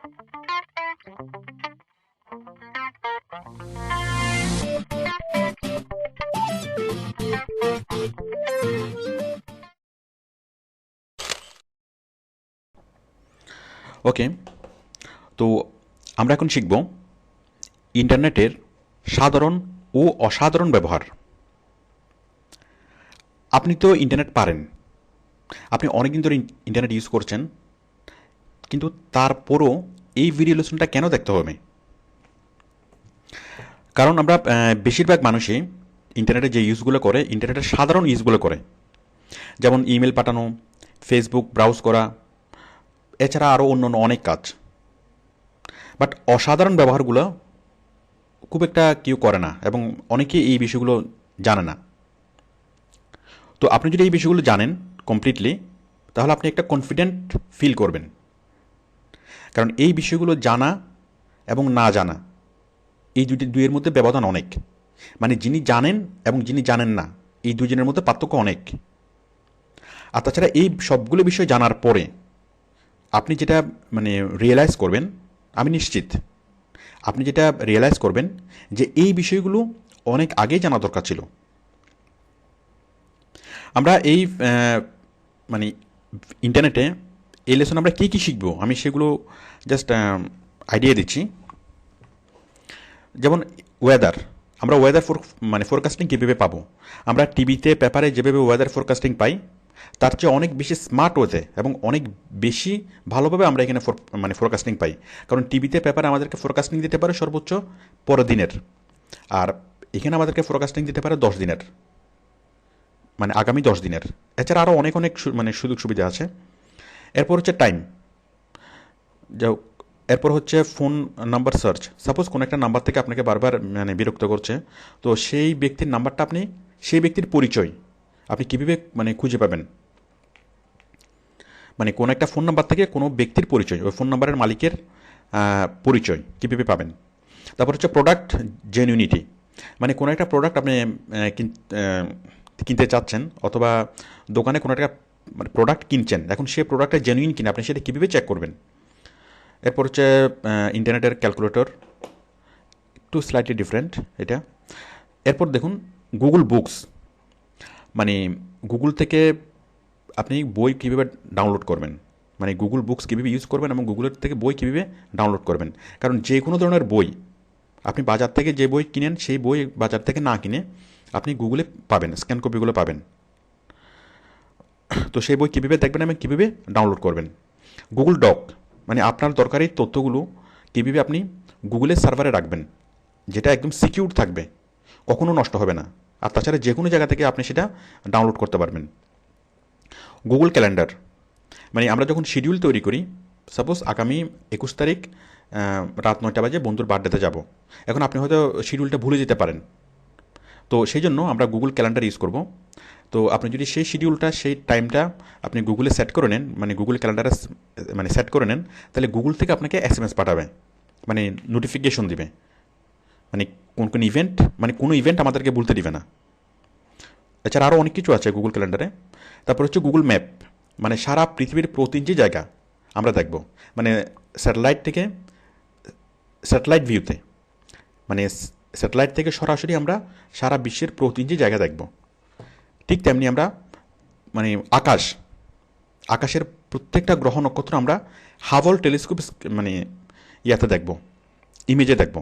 ওকে, তো আমরা এখন শিখব ইন্টারনেটের সাধারণ ও অসাধারণ ব্যবহার। আপনি তো ইন্টারনেট পারেন, আপনি অনেকদিন ধরে ইন্টারনেট ইউজ করছেন, কিন্তু তারপরও এই ভিডিও লেসনটা কেন দেখতে হবে? কারণ আমরা বেশিরভাগ মানুষই ইন্টারনেটে যে ইউজগুলো করে, ইন্টারনেটের সাধারণ ইউজগুলো করে, যেমন ইমেল পাঠানো, ফেসবুক ব্রাউজ করা, এছাড়া আরও অন্য অন্য অনেক কাজ। বাট অসাধারণ ব্যবহারগুলো খুব একটা কেউ করে না, এবং অনেকে এই বিষয়গুলো জানে না। তো আপনি যদি এই বিষয়গুলো জানেন কমপ্লিটলি, তাহলে আপনি একটা কনফিডেন্ট ফিল করবেন। কারণ এই বিষয়গুলো জানা এবং না জানা, এই দুইয়ের মধ্যে ব্যবধান অনেক। মানে যিনি জানেন এবং যিনি জানেন না, এই দুজনের মধ্যে পার্থক্য অনেক। আর তাছাড়া এই সবগুলো বিষয় জানার পরে আপনি যেটা মানে রিয়েলাইজ করবেন, আমি নিশ্চিত আপনি যেটা রিয়েলাইজ করবেন যে এই বিষয়গুলো অনেক আগেই জানা দরকার ছিল। আমরা এই মানে ইন্টারনেটে এই লেসন আমরা কী কী শিখবো, আমি সেগুলো জাস্ট আইডিয়া দিচ্ছি। যেমন ওয়েদার, আমরা ওয়েদার ফোরকাস্টিং কীভাবে পাবো? আমরা টিভিতে পেপারে যেভাবে ওয়েদার ফোরকাস্টিং পাই, তার চেয়ে অনেক বেশি স্মার্ট ওয়েতে এবং অনেক বেশি ভালোভাবে আমরা এখানে ফোরকাস্টিং পাই। কারণ টিভিতে পেপারে আমাদেরকে ফোরকাস্টিং দিতে পারে সর্বোচ্চ পরের দিনের, আর এখানে আমাদেরকে ফোরকাস্টিং দিতে পারে 10 দিনের, মানে আগামী 10 দিনের। এছাড়া আরও অনেক অনেক সুযোগ সুবিধা আছে। এরপর হচ্ছে টাইম, যাও। এরপর হচ্ছে ফোন নাম্বার সার্চ। সাপোজ কোনো একটা নাম্বার থেকে আপনাকে বারবার বিরক্ত করছে, তো সেই ব্যক্তির নাম্বারটা আপনি, সেই ব্যক্তির পরিচয় আপনি কীভাবে খুঁজে পাবেন? কোনো একটা ফোন নাম্বার থেকে কোনো ব্যক্তির পরিচয়, ওই ফোন নাম্বারের মালিকের পরিচয় কীভাবে পাবেন? তারপর হচ্ছে প্রোডাক্ট জেনুইনিটি, কোনো একটা প্রোডাক্ট আপনি কিনতে চাচ্ছেন, অথবা দোকানে কোনো একটা প্রোডাক্ট কিনছেন, এখন সেই প্রোডাক্টটা জেনুইন কিনা আপনি সেটা কীভাবে চেক করবেন? এরপর হচ্ছে ইন্টারনেটের ক্যালকুলেটর, একটু স্লাইটলি ডিফারেন্ট এটা। এরপর দেখুন গুগল বুকস, গুগল থেকে আপনি বই কীভাবে ডাউনলোড করবেন, গুগল বুকস কীভাবে ইউজ করবেন এবং গুগলের থেকে বই কীভাবে ডাউনলোড করবেন। কারণ যে কোনো ধরনের বই আপনি বাজার থেকে যে বই কিনেন, সেই বই বাজার থেকে না কিনে আপনি গুগলে পাবেন, স্ক্যান কপিগুলো পাবেন। তো সেই বই কীভাবে দেখবেন এবং কীভাবে ডাউনলোড করবেন? গুগল ডক, আপনার দরকারি তথ্যগুলো কীভাবে আপনি গুগলের সার্ভারে রাখবেন, যেটা একদম সিকিউর থাকবে, কখনো নষ্ট হবে না। আর তাছাড়া যে কোনো জায়গা থেকে আপনি সেটা ডাউনলোড করতে পারবেন। গুগল ক্যালেন্ডার, আমরা যখন শিডিউল তৈরি করি, সাপোজ আগামী 21 তারিখ রাত 9টা বাজে বন্ধুর বার্থডেতে যাব, এখন আপনি হয়তো শিডিউলটা ভুলে যেতে পারেন, তো সেই জন্য আমরা গুগল ক্যালেন্ডার ইউজ করব। তো আপনি যদি সেই শিডিউলটা, সেই টাইমটা আপনি গুগলে সেট করে নেন, গুগল ক্যালেন্ডারে সেট করে নেন, তাহলে গুগল থেকে আপনাকে SMS পাঠাবে, নোটিফিকেশন দিবে, কোন কোন ইভেন্ট, কোনো ইভেন্ট আমাদেরকে বলতে দিবে না। এছাড়া আরও অনেক কিছু আছে গুগল ক্যালেন্ডারে। তারপর হচ্ছে গুগল ম্যাপ, সারা পৃথিবীর প্রতিটি জায়গা আমরা দেখব, স্যাটেলাইট থেকে, স্যাটেলাইট ভিউতে, স্যাটেলাইট থেকে সরাসরি আমরা সারা বিশ্বের প্রতিটি জায়গা দেখব। ঠিক তেমনি আমরা আকাশ, আকাশের প্রত্যেকটা গ্রহ নক্ষত্র আমরা হাবল টেলিস্কোপ ইয়াতে দেখব, ইমেজে দেখব,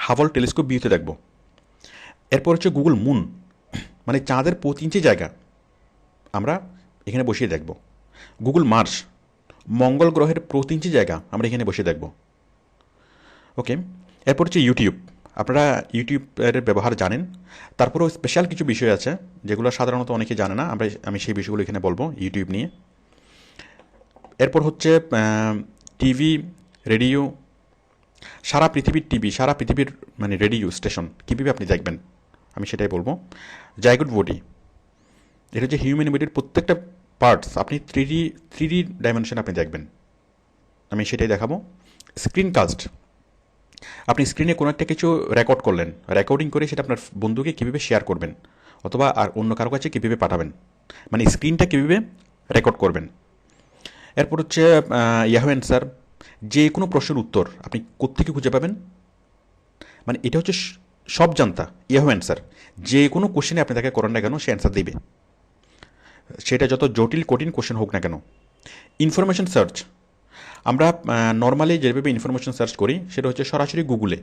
হাবল টেলিস্কোপ ভিউতে দেখব। এরপর হচ্ছে গুগল মুন, চাঁদের প্রতি ইঞ্চি জায়গা আমরা এখানে বসিয়ে দেখব। গুগল মার্স, মঙ্গল গ্রহের প্রতি ইঞ্চি জায়গা আমরা এখানে বসিয়ে দেখব। ওকে, এরপর হচ্ছে ইউটিউব। আপনারা ইউটিউবের ব্যবহার জানেন, তারপরেও স্পেশাল কিছু বিষয় আছে যেগুলো সাধারণত অনেকে জানে না, আমি সেই বিষয়গুলো এখানে বলবো ইউটিউব নিয়ে। এরপর হচ্ছে টিভি, রেডিও, সারা পৃথিবীর টিভি, সারা পৃথিবীর রেডিও স্টেশন কীভাবে আপনি দেখবেন, আমি সেটাই বলবো। জাইগোট বডি, এটা হচ্ছে হিউম্যান বডির প্রত্যেকটা পার্টস আপনি থ্রি ডি ডাইমেনশন আপনি দেখবেন, আমি সেটাই দেখাবো। স্ক্রিন কাস্ট, আপনি স্ক্রিনে কোনো একটা কিছু রেকর্ড করলেন, রেকর্ডিং করে সেটা আপনার বন্ধুকে কীভাবে শেয়ার করবেন, অথবা আর অন্য কারো কাছে কীভাবে পাঠাবেন, স্ক্রিনটা কীভাবে রেকর্ড করবেন। এরপর হচ্ছে ইয়াহু অ্যান্সার, যে কোনো প্রশ্নের উত্তর আপনি কোত্থেকে খুঁজে পাবেন, মানে এটা হচ্ছে সব জানতা ইয়াহু অ্যান্সার। যে কোনো কোশ্চেনে আপনি তাকে করেন না কেন, সে অ্যান্সার দেবে, সেটা যত জটিল কঠিন কোশ্চেন হোক না কেন। ইনফরমেশন সার্চ, আমরা নর্মালি যেভাবে ইনফরমেশন সার্চ করি সেটা হচ্ছে সরাসরি গুগলে,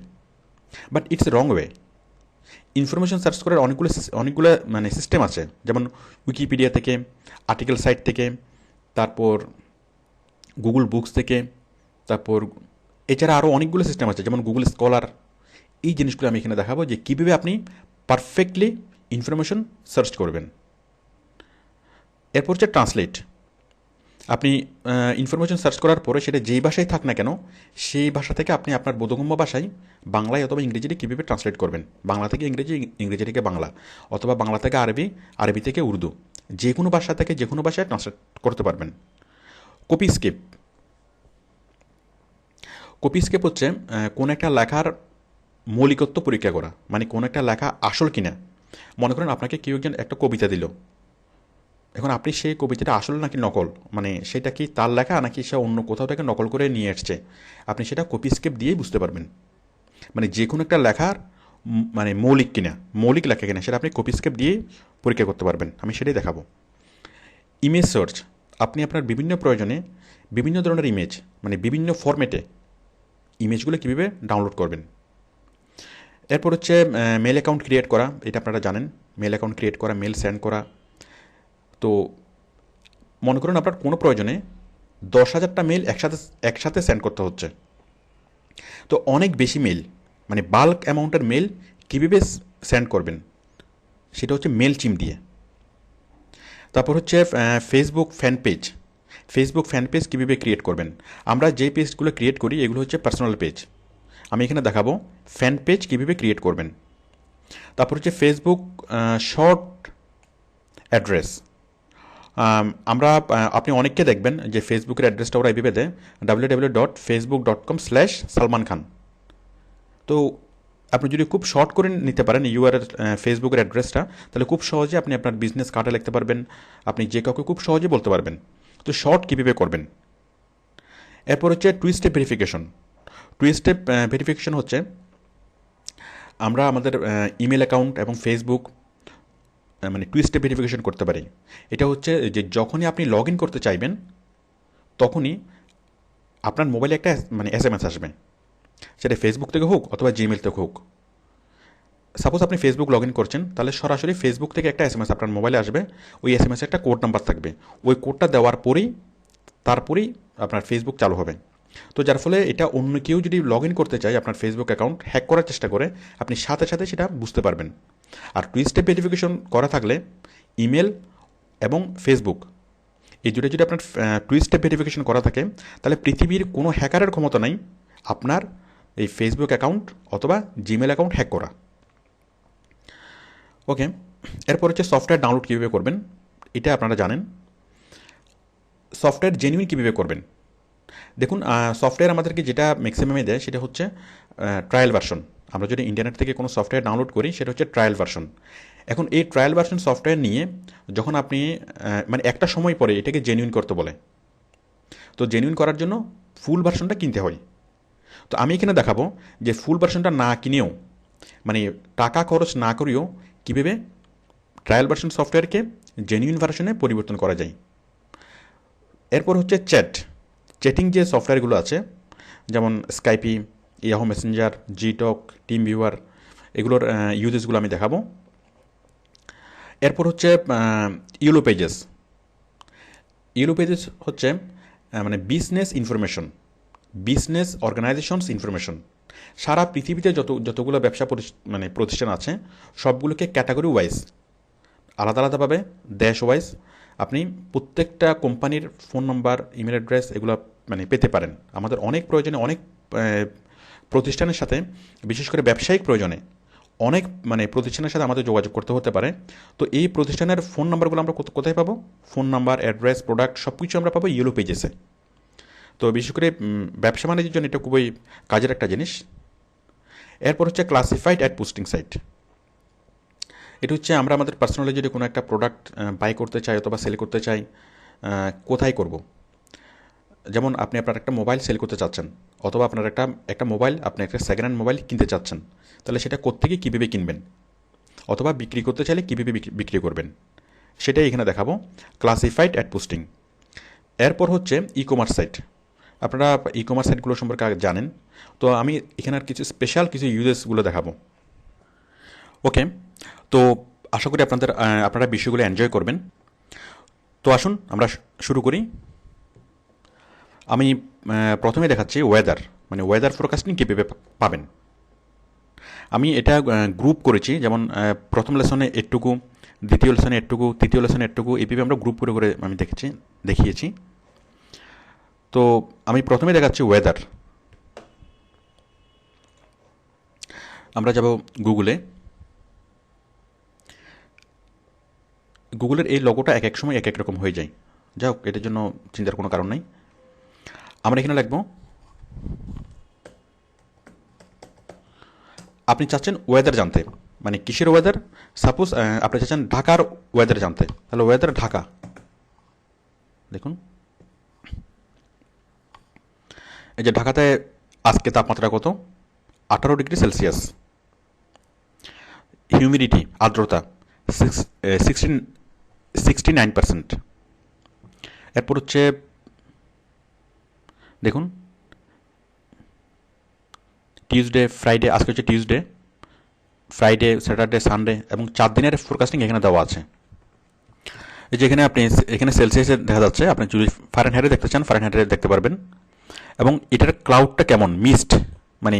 but it's wrong way. Information search করার অনেকগুলো মানে সিস্টেম আছে, যেমন উইকিপিডিয়া থেকে, আর্টিকেল সাইট থেকে, তারপর গুগল বুকস থেকে, তারপর এছাড়া আরও অনেকগুলো সিস্টেম আছে যেমন গুগল স্কলার। এই জিনিসগুলো আমি এখানে দেখাবো যে কীভাবে আপনি পারফেক্টলি ইনফরমেশন সার্চ করবেন। এরপর হচ্ছে ট্রান্সলেট। আপনি ইনফরমেশন সার্চ করার পরে সেটা যেই ভাষায় থাক না কেন, সেই ভাষা থেকে আপনি আপনার বোধগম্য ভাষায় বাংলায় অথবা ইংরেজিতে কীভাবে ট্রান্সলেট করবেন, বাংলা থেকে ইংরেজি, ইংরেজি থেকে বাংলা, অথবা বাংলা থেকে আরবি, আরবি থেকে উর্দু, যে কোনো ভাষা থেকে যে কোনো ভাষায় ট্রান্সলেট করতে পারবেন। কপি স্কেপ, কপি স্কেপ হচ্ছে কোন একটা লেখার মৌলিকত্ব পরীক্ষা করা, মানে কোন একটা লেখা আসল কিনা। মনে করেন আপনাকে কেউ একজন একটা কবিতা দিল, এখন আপনি সেই কবিতাটা আসল নাকি নকল, মানে সেটা কি তার লেখা নাকি সে অন্য কোথাও থেকে নকল করে নিয়ে এসছে, আপনি সেটা কপি স্কেপ দিয়েই বুঝতে পারবেন। মানে যে কোনো একটা লেখার মানে মৌলিক কিনা, মৌলিক লেখা কিনা, সেটা আপনি কপি স্কেপ দিয়েই পরীক্ষা করতে পারবেন। আমি সেটাই দেখাবো। ইমেজ সার্চ, আপনি আপনার বিভিন্ন প্রয়োজনে বিভিন্ন ধরনের ইমেজ, মানে বিভিন্ন ফরম্যাটে ইমেজগুলো কীভাবে ডাউনলোড করবেন। এরপর হচ্ছে মেল অ্যাকাউন্ট ক্রিয়েট করা, এটা আপনারা জানেন, মেল অ্যাকাউন্ট ক্রিয়েট করা, মেল সেন্ড করা। তো মনে করুন আপনার কোনো প্রয়োজনে 10,000টা মেল একসাথে সেন্ড করতে হচ্ছে, তো অনেক বেশি মেল, মানে বাল্ক অ্যামাউন্টের মেল কীভাবে সেন্ড করবেন, সেটা হচ্ছে মেল চিম দিয়ে। তারপর হচ্ছে Facebook fan page, Facebook fan page কীভাবে ক্রিয়েট করবেন। আমরা যে পেজগুলো ক্রিয়েট করি এগুলো হচ্ছে পার্সোনাল পেজ, আমি এখানে দেখাবো ফ্যান পেজ কীভাবে ক্রিয়েট করবেন। তারপর হচ্ছে ফেসবুক শর্ট অ্যাড্রেস, আমরা আপনি অনেককে দেখবেন যে ফেসবুকের অ্যাড্রেসটা ওরা এইভাবে দেয় www.facebook.com/salman khan। তো আপনি যদি খুব শর্ট করে নিতে পারেন ইউআরএল ফেসবুকের অ্যাড্রেসটা, তাহলে খুব সহজে আপনি আপনার বিজনেস কার্ডে লিখতে পারবেন, আপনি যে কাউকে খুব সহজে বলতে পারবেন। তো শর্ট কীভাবে করবেন। এরপর হচ্ছে two step verification. Two step verification হচ্ছে আমরা আমাদের ইমেল অ্যাকাউন্ট এবং ফেসবুক মানে টু স্টেপ ভেরিফিকেশন করতে পারি। এটা হচ্ছে যে যখনই আপনি লগ ইন করতে চাইবেন তখনই আপনার মোবাইলে একটা মানে SMS আসবে, সেটা ফেসবুক থেকে হোক অথবা জিমেল থেকে হোক। সাপোজ আপনি ফেসবুক লগ ইন করছেন, তাহলে সরাসরি ফেসবুক থেকে একটা SMS আপনার মোবাইলে আসবে, ওই SMS-এ একটা কোড নাম্বার থাকবে, ওই কোডটা দেওয়ার পরেই তারপরেই আপনার ফেসবুক চালু হবে। তো যার ফলে এটা অন্য কেউ যদি লগ ইন করতে চায় আপনার ফেসবুক অ্যাকাউন্ট হ্যাক করার চেষ্টা করে, আপনি সাথে সাথে সেটা বুঝতে পারবেন। আর টু স্টেপ ভেরিফিকেশন করা থাকলে ইমেল এবং ফেসবুক এই দুটো যদি আপনার টু স্টেপ ভেরিফিকেশন করা থাকে, তাহলে পৃথিবীর কোনো হ্যাকারের ক্ষমতা নাই আপনার এই ফেসবুক অ্যাকাউন্ট অথবা জিমেল অ্যাকাউন্ট হ্যাক করা। ওকে, এরপর হচ্ছে সফটওয়্যার ডাউনলোড কীভাবে করবেন, এটা আপনারা জানেন। সফটওয়্যার জেনুইন কীভাবে করবেন, দেখুন সফটওয়্যার আমাদেরকে যেটা ম্যাক্সিমামে দেয় সেটা হচ্ছে ট্রায়াল ভার্সন। আমরা যদি ইন্টারনেট থেকে কোনো সফটওয়্যার ডাউনলোড করি সেটা হচ্ছে ট্রায়াল ভার্সন। এখন এই ট্রায়াল ভার্সন সফটওয়্যার নিয়ে যখন আপনি মানে একটা সময় পরে এটাকে জেনুইন করতে বলে, তো জেনুইন করার জন্য ফুল ভার্সনটা কিনতে হয়। তো আমি এখানে দেখাবো যে ফুল ভার্সনটা না কিনেও, মানে টাকা খরচ না করেও কীভাবে ট্রায়াল ভার্সন সফটওয়্যারকে জেনুইন ভার্সনে পরিবর্তন করা যায়। এরপর হচ্ছে চ্যাটিং যে সফটওয়্যারগুলো আছে, যেমন Skype, Yahoo Messenger, GTalk, TeamViewer, এগুলোর ইউজেসগুলো আমি দেখাবো। এরপর হচ্ছে ইয়েলো পেজেস। ইয়েলো পেজেস হচ্ছে মানে business information, business organisations information. সারা পৃথিবীতে যতগুলো ব্যবসা মানে প্রতিষ্ঠান আছে সবগুলোকে ক্যাটাগরি ওয়াইজ আলাদা আলাদাভাবে দেশ ওয়াইজ আপনি প্রত্যেকটা কোম্পানির ফোন নাম্বার, ইমেল অ্যাড্রেস এগুলো মানে পেতে পারেন। আমাদের অনেক প্রয়োজনে অনেক প্রতিষ্ঠানের সাথে, বিশেষ করে ব্যবসায়িক প্রয়োজনে অনেক মানে প্রতিষ্ঠানের সাথে আমাদের যোগাযোগ করতে হতে পারে। তো এই প্রতিষ্ঠানের ফোন নাম্বারগুলো আমরা কোথায় পাবো, ফোন নাম্বার, অ্যাড্রেস, প্রোডাক্ট সব কিছু আমরা পাবো ইয়েলো পেজেসে। তো বিশেষ করে ব্যবসা বাণিজ্যের জন্য এটা খুবই কাজের একটা জিনিস। এরপর হচ্ছে ক্লাসিফাইড অ্যাড পোস্টিং সাইট। এটা হচ্ছে আমরা আমাদের পার্সোনালি যদি কোনো একটা প্রোডাক্ট বাই করতে চাই অথবা সেল করতে চাই, কোথায় করব। যেমন আপনি আপনার একটা মোবাইল সেল করতে চাচ্ছেন, অথবা আপনার একটা মোবাইল, আপনি একটা সেকেন্ড হ্যান্ড মোবাইল কিনতে চাচ্ছেন, তাহলে সেটা কোত্থেকে কীভাবে কিনবেন, অথবা বিক্রি করতে চাইলে কীভাবে বিক্রি করবেন, সেটাই এখানে দেখাবো। Classified ad posting. এরপর হচ্ছে ই কমার্স সাইট। আপনারা ই কমার্স সাইটগুলো সম্পর্কে আগে জানেন, তো আমি এখানে আর কিছু স্পেশাল কিছু ইউজেসগুলো দেখাবো। ওকে, তো আশা করি আপনারা বিষয়গুলো এনজয় করবেন। তো আসুন আমরা শুরু করি। আমি প্রথমে দেখাচ্ছি ওয়েদার, মানে ওয়েদার ফোরকাস্টিং কীভাবে পাবেন। আমি এটা গ্রুপ করেছি, যেমন প্রথম লেসনে এটুকু, দ্বিতীয় লেসনে এটুকু, তৃতীয় লেসনে এটুকু, এইভাবে আমরা গ্রুপ করে করে আমি দেখিয়েছি। তো আমি প্রথমে দেখাচ্ছি ওয়েদার। আমরা যাব গুগলে। গুগলের এই লোগোটা এক এক সময় এক এক রকম হয়ে যায়, যাই হোক, এটার জন্য চিন্তার কোনো কারণ নেই। আমরা এখানে লিখব, আপনি চাচ্ছেন ওয়েদার জানতে, মানে কিসের ওয়েদার। সাপোজ আপনি চাচ্ছেন ঢাকার ওয়েদার জানতে, তাহলে ওয়েদার ঢাকা। দেখুন, এই যে ঢাকাতে আজকে তাপমাত্রা কত, 18 ডিগ্রি সেলসিয়াস। হিউমিডিটি, আর্দ্রতা 69%। এরপর হচ্ছে দেখুন, টিউসডে, ফ্রাইডে, আজকে হচ্ছে টিউসডে, ফ্রাইডে, স্যাটারডে, সানডে, এবং 4 দিনের ফোরকাস্টিং এখানে দেওয়া আছে। এই যে এখানে সেলসিয়াসে দেখা যাচ্ছে, আপনি যদি ফারেনহাইটে দেখতে চান ফারেনহাইটে দেখতে পারবেন। এবং এটার ক্লাউডটা কেমন, মিস্ট, মানে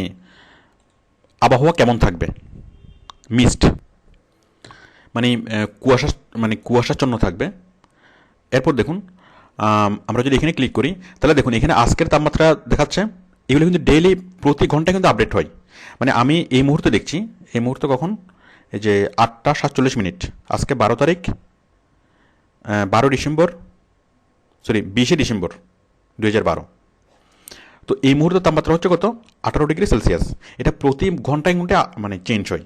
আবহাওয়া কেমন থাকবে, মিস্ট মানে কুয়াশা, মানে কুয়াশাচ্ছন্ন থাকবে। এরপর দেখুন, আমরা যদি এখানে ক্লিক করি, তাহলে দেখুন এখানে আজকের তাপমাত্রা দেখাচ্ছে। এগুলো কিন্তু ডেইলি, প্রতি ঘন্টায় কিন্তু আপডেট হয়। মানে আমি এই মুহূর্তে দেখছি, এই মুহূর্তে কখন, এই যে 8টা 47 মিনিট, আজকে 12 তারিখ, 12 ডিসেম্বর, সরি 20শে ডিসেম্বর 2012। তো এই মুহূর্তে তাপমাত্রা হচ্ছে কত, 18 ডিগ্রি সেলসিয়াস। এটা প্রতি ঘন্টায় ঘন্টায় মানে চেঞ্জ হয়।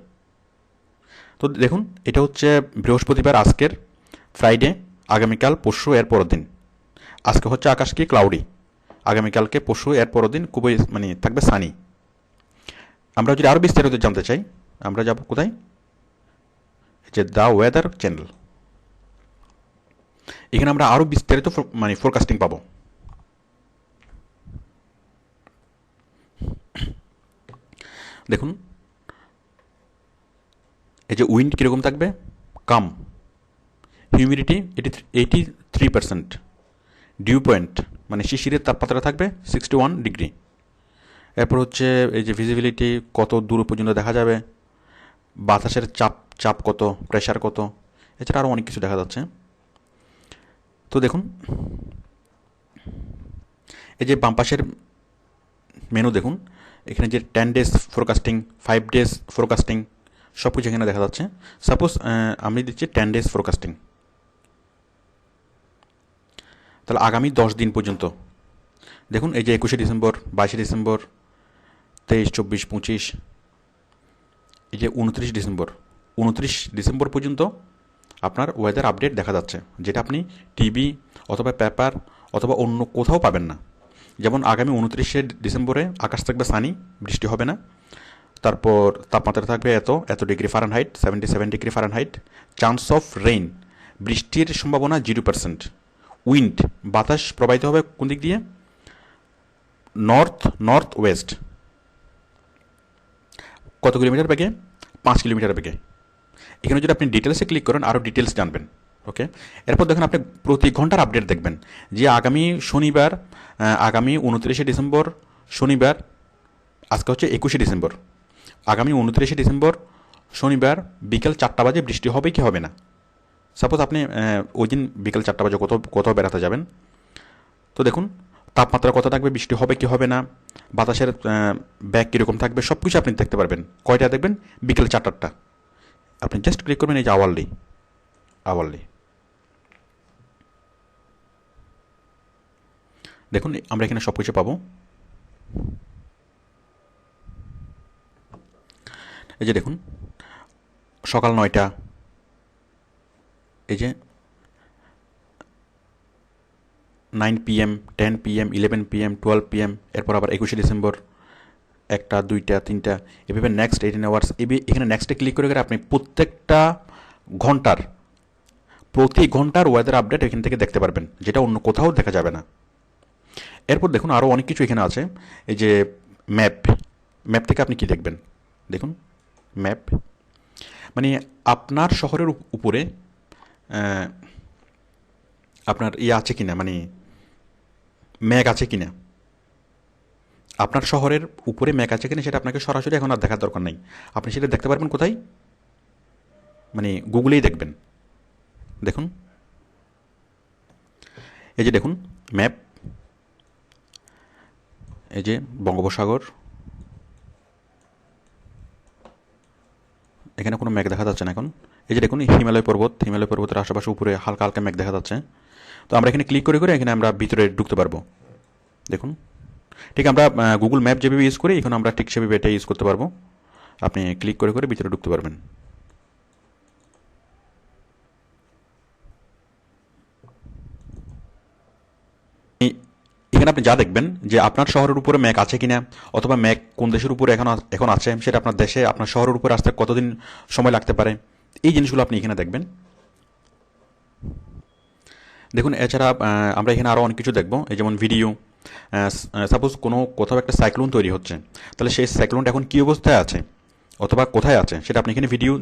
তো দেখুন, এটা হচ্ছে বৃহস্পতিবার, আজকের, ফ্রাইডে, আগামীকাল, পরশু, এর পরের দিন। আজকে হচ্ছে আকাশ কি ক্লাউডি, আগামীকালকে, পরশু, এর পরের দিন খুবই মানে থাকবে সানি। আমরা যদি আরও বিস্তারিত জানতে চাই, আমরা যাব কোথায়, যে দ্য ওয়েদার চ্যানেল। এখানে আমরা আরও বিস্তারিত মানে ফোরকাস্টিং পাবো। দেখুন, এই যে উইন্ড কীরকম থাকবে, কাম, হিউমিডিটি 83%, ডিউ পয়েন্ট মানে শিশিরের তাপমাত্রা থাকবে 61 ডিগ্রি। এরপর হচ্ছে এই যে ভিজিবিলিটি, কত দূর পর্যন্ত দেখা যাবে, বাতাসের চাপ কত, প্রেশার কত, এছাড়া আরও অনেক কিছু দেখা যাচ্ছে। তো দেখুন, এই যে বাম পাশের মেনু দেখুন, এখানে যে 10 ডেজ ফোরকাস্টিং, 5 ডেজ ফোরকাস্টিং, সব কিছু এখানে দেখা যাচ্ছে। সাপোজ আমি দিচ্ছি 10 ডেজ ফোরকাস্টিং, তাহলে আগামী 10 দিন পর্যন্ত দেখুন, এই যে 21শে ডিসেম্বর, 22শে ডিসেম্বর, 23, 24, 25, এই যে 29 ডিসেম্বর, 29 ডিসেম্বর পর্যন্ত আপনার ওয়েদার আপডেট দেখা যাচ্ছে, যেটা আপনি টিভি অথবা পেপার অথবা অন্য কোথাও পাবেন না। যেমন আগামী 29শে ডিসেম্বরে আকাশ থাকবে সানি, বৃষ্টি হবে না। তারপর তাপমাত্রা থাকবে এত এত degree Fahrenheit, 77 degree Fahrenheit. Chance of rain, বৃষ্টির সম্ভাবনা 0%। উইন্ড, বাতাস প্রবাহিত হবে কোন দিক দিয়ে, নর্থ ওয়েস্ট। কত কিলোমিটার বেগে, 5 কিলোমিটার বেগে। এখানে যদি আপনি ডিটেলসে ক্লিক করেন, আরও ডিটেলস জানবেন। ওকে, এরপর দেখুন, আপনি প্রতি ঘন্টার আপডেট দেখবেন, যে আগামী শনিবার, আগামী 29শে ডিসেম্বর শনিবার, আজকে হচ্ছে 21শে ডিসেম্বর, আগামী 29শে ডিসেম্বর শনিবার বিকেল 4টা বাজে বৃষ্টি হবে কি হবে না। সাপোজ আপনি ওই দিন বিকেল 4টা বাজে কোথাও বেড়াতে যাবেন। তো দেখুন, তাপমাত্রা কত থাকবে, বৃষ্টি হবে কি হবে না, বাতাসের ব্যাগ কীরকম থাকবে, সব কিছু আপনি দেখতে পারবেন। কয়টা দেখবেন, বিকেল 4টারটা। আপনি জাস্ট ক্লিক করবেন, এই যে আওয়ারলি। দেখুন, আমরা এখানে সব কিছু পাবো। এই যে দেখুন, সকাল 9টা, এই যে 9 PM, 10 PM, 11 PM, 12 PM, এরপর আবার 21শে ডিসেম্বর, 1টা, 2টা, 3টা, এভাবে নেক্সট 18 আওয়ার্স। এখানে নেক্সটে ক্লিক করে করে আপনি প্রতি ঘন্টার ওয়েদার আপডেট এখান থেকে দেখতে পারবেন, যেটা অন্য কোথাও দেখা যাবে না। এরপর দেখুন আরও অনেক কিছু এখানে আছে। এই যে ম্যাপ থেকে আপনি কি দেখবেন, দেখুন ম্যাপ মানে আপনার শহরের উপরে আপনার আছে কিনা, মানে মেঘ আছে কিনা, আপনার শহরের উপরে মেঘ আছে কিনা সেটা আপনাকে সরাসরি এখন আর দেখার দরকার নেই। আপনি সেটা দেখতে পারবেন কোথায়, মানে গুগলেই দেখবেন। দেখুন এই যে দেখুন ম্যাপ, এই যে বঙ্গোপসাগর, এখানে কোনো মেঘ দেখা যাচ্ছে না এখন। এই যে দেখুন হিমালয় পর্বতের আশেপাশে উপরে হালকা হালকা মেঘ দেখা যাচ্ছে। তো আমরা এখানে ক্লিক করে করে এখানে আমরা ভিতরে ঢুকতে পারবো। দেখুন ঠিক আমরা গুগল ম্যাপ যেভাবে ইউজ করি এখন আমরা ঠিক সেভাবে এটা ইউজ করতে পারবো। আপনি ক্লিক করে করে ভিতরে ঢুকতে পারবেন। এখানে আপনি যা দেখবেন যে আপনার শহরের উপরে মেঘ আছে কিনা, অথবা মেঘ কোন দেশের উপরে এখন আছে, সেটা আপনার দেশে আপনার শহরের উপরে আসতে কতদিন সময় লাগতে পারে, এই জিনিসগুলো আপনি এখানে দেখবেন। দেখুন এছাড়া আমরা এখানে আরও অনেক কিছু দেখব, এই যেমন ভিডিও। সাপোজ কোথাও একটা সাইক্লোন তৈরি হচ্ছে, তাহলে সেই সাইক্লোনটা এখন কী অবস্থায় আছে অথবা কোথায় আছে সেটা আপনি এখানে ভিডিও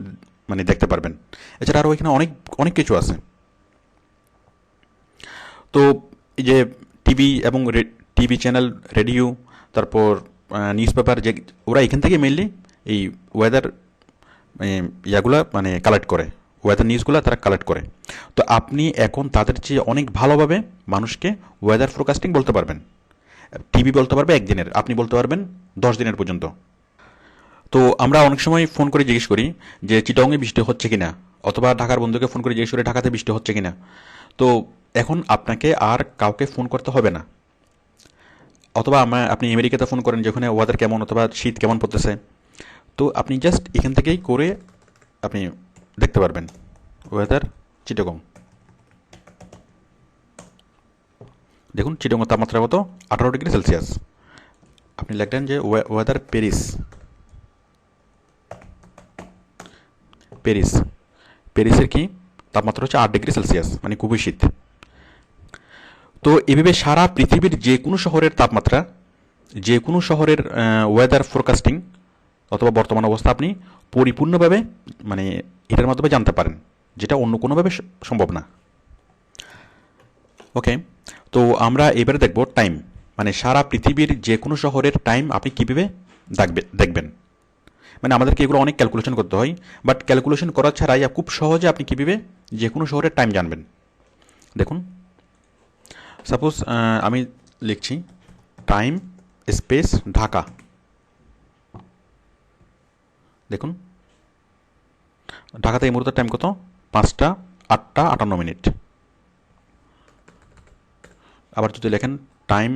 মানে দেখতে পারবেন। এছাড়া আরও এখানে অনেক অনেক কিছু আছে। তো এই যে এবং টিভি চ্যানেল, রেডিও, তারপর নিউজ পেপার, যে ওরা এখান থেকে মেনলি এই ওয়েদার ইয়াগুলা মানে কালেক্ট করে, ওয়েদার নিউজগুলো তারা কালেক্ট করে। তো আপনি এখন তাদের চেয়ে অনেক ভালোভাবে মানুষকে ওয়েদার ফোরকাস্টিং বলতে পারবেন। টিভি বলতে পারবে 1 দিনের, আপনি বলতে পারবেন 10 দিনের পর্যন্ত। তো আমরা অনেক সময় ফোন করে জিজ্ঞেস করি যে চিটংয়ে বৃষ্টি হচ্ছে কিনা, অথবা ঢাকার বন্ধুকে ফোন করে জিজ্ঞেস করি ঢাকাতে বৃষ্টি হচ্ছে কিনা। তো এখন আপনাকে আর কাউকে ফোন করতে হবে না। অথবা আপনি আমেরিকাতে ফোন করেন যেখানে ওয়েদার কেমন অথবা শীত কেমন পড়তেছে, তো আপনি জাস্ট এখান থেকেই করে আপনি দেখতে পারবেন ওয়েদার চিটাগং। দেখুন চিটাগং তাপমাত্রা কত, 18 ডিগ্রি সেলসিয়াস। আপনি লিখলেন যে ওয়েদার প্যারিসের কি তাপমাত্রা হচ্ছে 8 ডিগ্রি সেলসিয়াস, মানে খুবই শীত। তো এভাবে সারা পৃথিবীর যে কোনো শহরের তাপমাত্রা, যে কোনো শহরের ওয়েদার ফোরকাস্টিং অথবা বর্তমান অবস্থা আপনি পরিপূর্ণভাবে মানে এটার মাধ্যমে জানতে পারেন, যেটা অন্য কোনোভাবে সম্ভব না। ওকে, তো আমরা এবারে দেখব টাইম, মানে সারা পৃথিবীর যে কোনো শহরের টাইম আপনি কীভাবে দেখবেন। মানে আমাদেরকে এগুলো অনেক ক্যালকুলেশন করতে হয়, বাট ক্যালকুলেশন করা ছাড়াই খুব সহজে আপনি কীভাবে যে কোনো শহরের টাইম জানবেন। দেখুন সাপোজ আমি লিখছি টাইম স্পেস ঢাকা। দেখুন ঢাকাতে এই মুহূর্তে টাইম কত, 5টা 8টা 58 মিনিট। আবার যদি লেখেন টাইম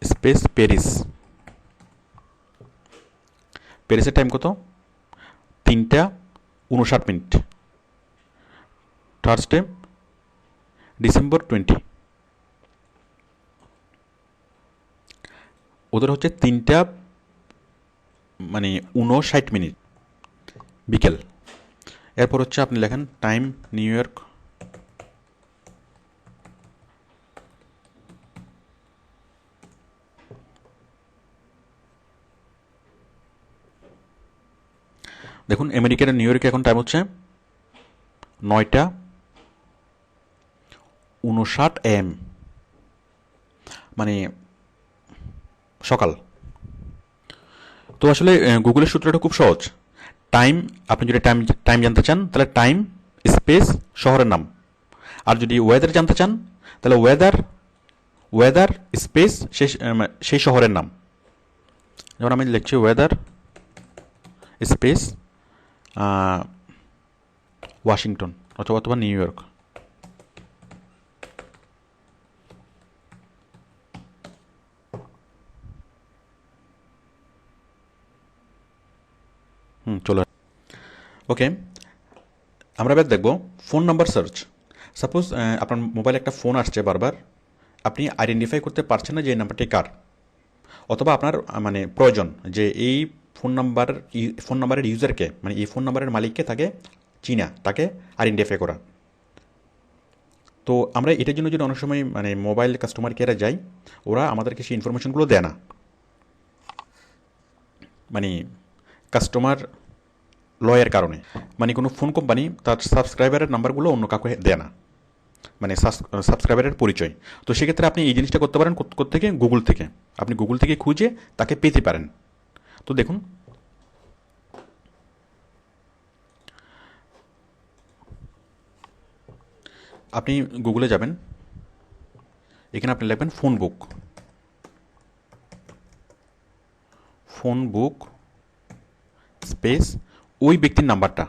স্পেস প্যারিসের টাইম কত, 3টা 59 মিনিট। থার্সডে ডিসেম্বর 20, ওদের হচ্ছে 3টা মানে 59 মিনিট বিকেল। এরপর হচ্ছে আপনি লেখেন টাইম নিউ ইয়র্ক, দেখুন আমেরিকার নিউ ইয়র্কে এখন টাইম হচ্ছে 9টা 59 AM, মানে সকাল। তো আসলে গুগলের সূত্রটা খুব সহজ। টাইম, আপনি যদি টাইম জানতে চান তাহলে টাইম স্পেস শহরের নাম, আর যদি ওয়েদার জানতে চান তাহলে ওয়েদার স্পেস সেই শহরের নাম। যেমন আমি লিখছি ওয়েদার স্পেস ওয়াশিংটন অথবা নিউ ইয়র্ক। চলো ওকে, আমরা এবার দেখব ফোন নাম্বার সার্চ। সাপোজ আপনার মোবাইলে একটা ফোন আসছে বারবার, আপনি আইডেন্টিফাই করতে পারছেন না যে এই নাম্বারটি কার, অথবা আপনার মানে প্রয়োজন যে এই ফোন নাম্বারের ইউজারকে, মানে এই ফোন নাম্বারের মালিককে তাকে চিনা, তাকে আইডেন্টিফাই করা। তো আমরা এটার জন্য যদি অনেক সময় মানে মোবাইল কাস্টমার কেয়ারে যাই, ওরা আমাদেরকে সেই ইনফরমেশনগুলো দেয় না, মানে কাস্টমার লয়ের কারণে, মানে কোনো ফোন কোম্পানি তার সাবস্ক্রাইবারের নাম্বারগুলো অন্য কাউকে দেয় না, মানে সাবস্ক্রাইবারের পরিচয়। তো সেক্ষেত্রে আপনি এই জিনিসটা করতে পারেন থেকে গুগল থেকে, আপনি গুগল থেকে খুঁজে তাকে পেতে পারেন। তো দেখুন, আপনি গুগলে যাবেন, এখানে আপনি লিখবেন ফোন বুক স্পেস ওই ব্যক্তির নাম্বারটা,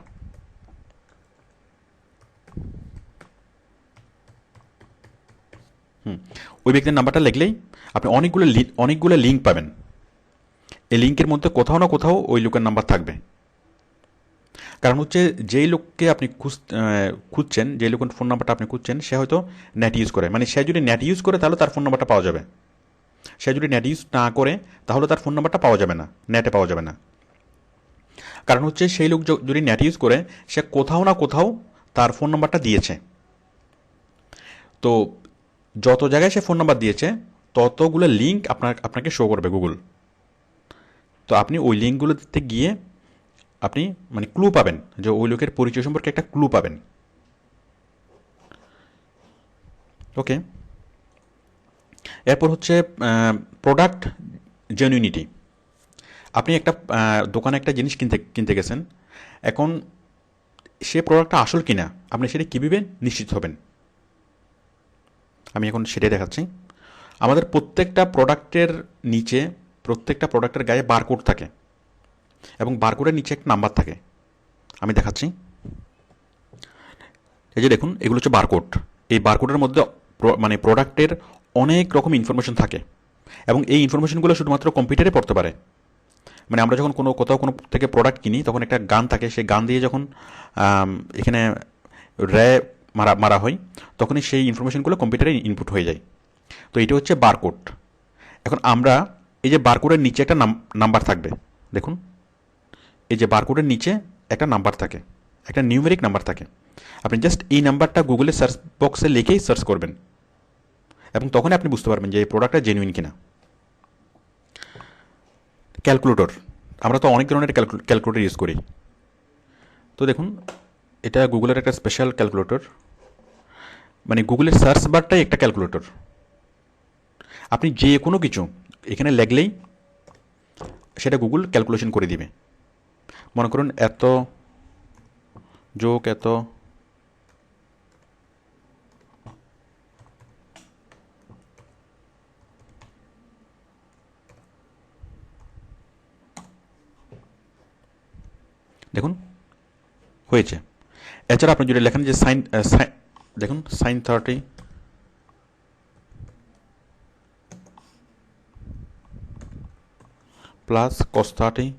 ওই ব্যক্তির নাম্বারটা লিখলেই আপনি অনেকগুলো লিঙ্ক পাবেন। এই লিঙ্কের মধ্যে কোথাও না কোথাও ওই লোকের নাম্বার থাকবে। কারণ হচ্ছে যেই লোককে আপনি খুঁজছেন, যেই লোকের ফোন নাম্বারটা আপনি খুঁজছেন, সে হয়তো নেট ইউজ করে, মানে সে যদি নেট ইউজ করে তাহলে তার ফোন নাম্বারটা পাওয়া যাবে। সে যদি নেট ইউজ না করে তাহলে তার ফোন নাম্বারটা পাওয়া যাবে না, নেটে পাওয়া যাবে না। কারণ হচ্ছে সেই লোক যদি নেট ইউজ করে, সে কোথাও না কোথাও তার ফোন নাম্বারটা দিয়েছে। তো যত জায়গায় সে ফোন নাম্বার দিয়েছে ততগুলো লিঙ্ক আপনাকে শো করবে গুগল। তো আপনি ওই লিঙ্কগুলোতে গিয়ে আপনি মানে ক্লু পাবেন, যে ওই লোকের পরিচয় সম্পর্কে একটা ক্লু পাবেন। ওকে, এরপর হচ্ছে প্রোডাক্ট জেনুইনিটি। আপনি একটা দোকানে একটা জিনিস কিনতে গেছেন, এখন সে প্রোডাক্টটা আসল কিনা আপনি সেটা কীভাবে নিশ্চিত হবেন, আমি এখন সেটাই দেখাচ্ছি। আমাদের প্রত্যেকটা প্রোডাক্টের নিচে, প্রত্যেকটা প্রোডাক্টের গায়ে বারকোড থাকে, এবং বারকোডের নিচে একটা নাম্বার থাকে। আমি দেখাচ্ছি, এই যে দেখুন, এগুলো হচ্ছে বারকোড। এই বারকোডের মধ্যে মানে প্রোডাক্টের অনেক রকম ইনফরমেশন থাকে, এবং এই ইনফরমেশনগুলো শুধুমাত্র কম্পিউটারে পড়তে পারে। মানে আমরা যখন কোথাও কোনো থেকে প্রোডাক্ট কিনি, তখন একটা গান থাকে, সেই গান দিয়ে যখন এখানে মারা হয়, তখনই সেই ইনফরমেশনগুলো কম্পিউটারে ইনপুট হয়ে যায়। তো এটা হচ্ছে বারকোড। এখন আমরা এই যে বারকোডের নিচে একটা নাম্বার থাকবে, দেখুন এই যে বারকোডের নিচে একটা নাম্বার থাকে, একটা নিউমেরিক নাম্বার থাকে। আপনি জাস্ট এই নাম্বারটা গুগলের সার্চ বক্সে লিখেই সার্চ করবেন, এবং তখনই আপনি বুঝতে পারবেন যে এই প্রোডাক্টটা জেনুইন কিনা। ক্যালকুলেটর, আমরা তো অনেক ধরনের ক্যালকুলেটর ইউজ করি। তো দেখুন, এটা গুগলের একটা স্পেশাল ক্যালকুলেটর, মানে গুগলের সার্চ বারটাই একটা ক্যালকুলেটর। আপনি যে কোনো কিছু এখানে লিখলেই সেটা গুগল ক্যালকুলেশন করে দিবে। মনে করুন এত যোগ এত, দেখুন হয়েছে। এছাড়া আপনি যদি লেখেন যে দেখুন sin 30 plus cos 30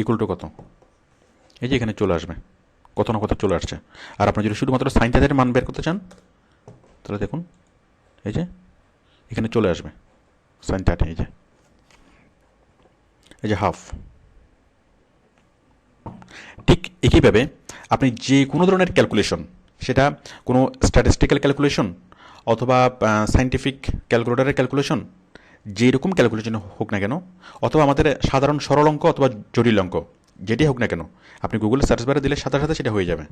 equal to কত, এই যে এখানে চলে আসবে, কত না কত চলে আসছে। আর আপনি যদি শুধুমাত্র sin 30 মান বের করতে চান, তাহলে দেখুন এই যে এখানে চলে আসবে sin 30, এই যে হাফ। ঠিক একইভাবে আপনি যে কোনো ধরনের ক্যালকুলেশন, সেটা কোনো স্ট্যাটিস্টিক্যাল ক্যালকুলেশন অথবা সায়েন্টিফিক ক্যালকুলেটরের ক্যালকুলেশন, যেরকম ক্যালকুলেশন হোক না কেন, অথবা আমাদের সাধারণ সরল অঙ্ক অথবা জটিল অঙ্ক, যেটি হোক না কেন, আপনি গুগলে সার্চ বারে দিলে সাথে সাথে সেটা হয়ে যাবে।